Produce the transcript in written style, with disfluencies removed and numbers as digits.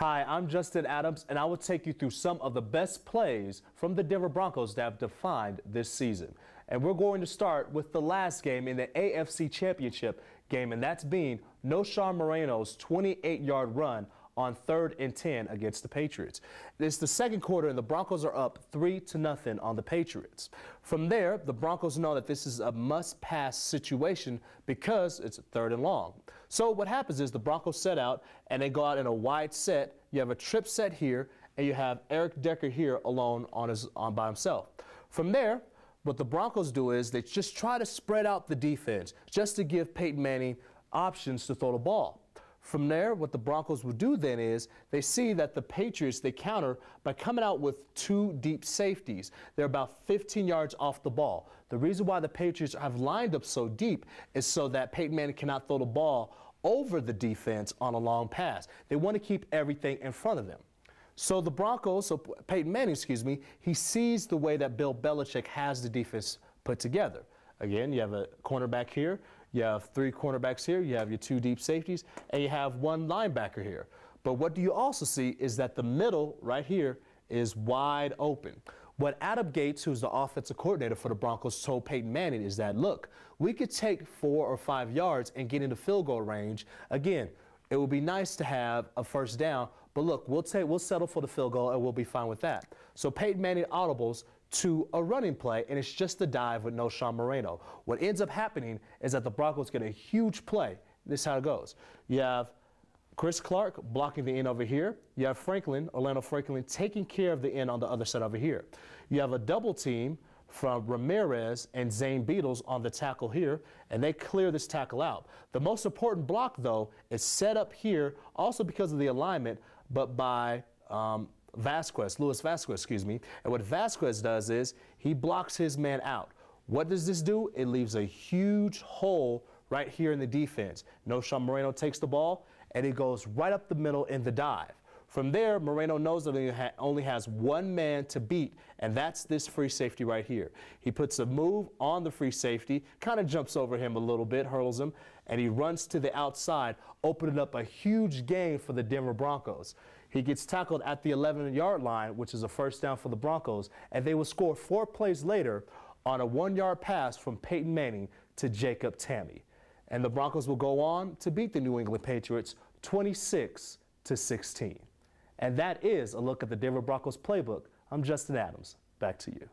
Hi, I'm Justin Adams, and I will take you through some of the best plays from the Denver Broncos that have defined this season. And we're going to start with the last game in the AFC Championship game, and that's being Knowshon Moreno's 28-yard run on 3rd and 10 against the Patriots. It's the second quarter, and the Broncos are up 3-0 on the Patriots. From there, the Broncos know that this is a must-pass situation because it's 3rd and long. So what happens is the Broncos set out, and they go out in a wide set. You have a trip set here, and you have Eric Decker here alone by himself. From there, what the Broncos do is they just try to spread out the defense just to give Peyton Manning options to throw the ball. From there, what the Broncos will do then is they see that the Patriots, they counter by coming out with 2 deep safeties. They're about 15 yards off the ball. The reason why the Patriots have lined up so deep is so that Peyton Manning cannot throw the ball over the defense on a long pass. They want to keep everything in front of them. So the Broncos, Peyton Manning, he sees the way that Bill Belichick has the defense put together. Again, you have a cornerback here, you have 3 cornerbacks here, you have your 2 deep safeties, and you have 1 linebacker here. But what do you also see is that the middle right here is wide open. What Adam Gates, who's the offensive coordinator for the Broncos, told Peyton Manning is that, look, we could take 4 or 5 yards and get into field goal range. Again, it would be nice to have a first down, but look, we'll settle for the field goal and we'll be fine with that. So Peyton Manning audibles to a running play, and it's just a dive with Knowshon Moreno. What ends up happening is that the Broncos get a huge play. This is how it goes. You have Chris Clark blocking the end over here. You have Orlando Franklin, taking care of the end on the other side over here. You have a double team from Ramirez and Zane Beadles on the tackle here, and they clear this tackle out. The most important block, though, is set up here, also because of the alignment, but by Louis Vasquez, And what Vasquez does is he blocks his man out. What does this do? It leaves a huge hole right here in the defense. Knowshon Moreno takes the ball, and he goes right up the middle in the dive. From there, Moreno knows that he only has 1 man to beat, and that's this free safety right here. He puts a move on the free safety, kind of jumps over him a little bit, hurdles him, and he runs to the outside, opening up a huge gain for the Denver Broncos. He gets tackled at the 11-yard line, which is a first down for the Broncos, and they will score 4 plays later on a 1-yard pass from Peyton Manning to Jacob Tamme. And the Broncos will go on to beat the New England Patriots 26-16. And that is a look at the Denver Broncos playbook. I'm Justin Adams. Back to you.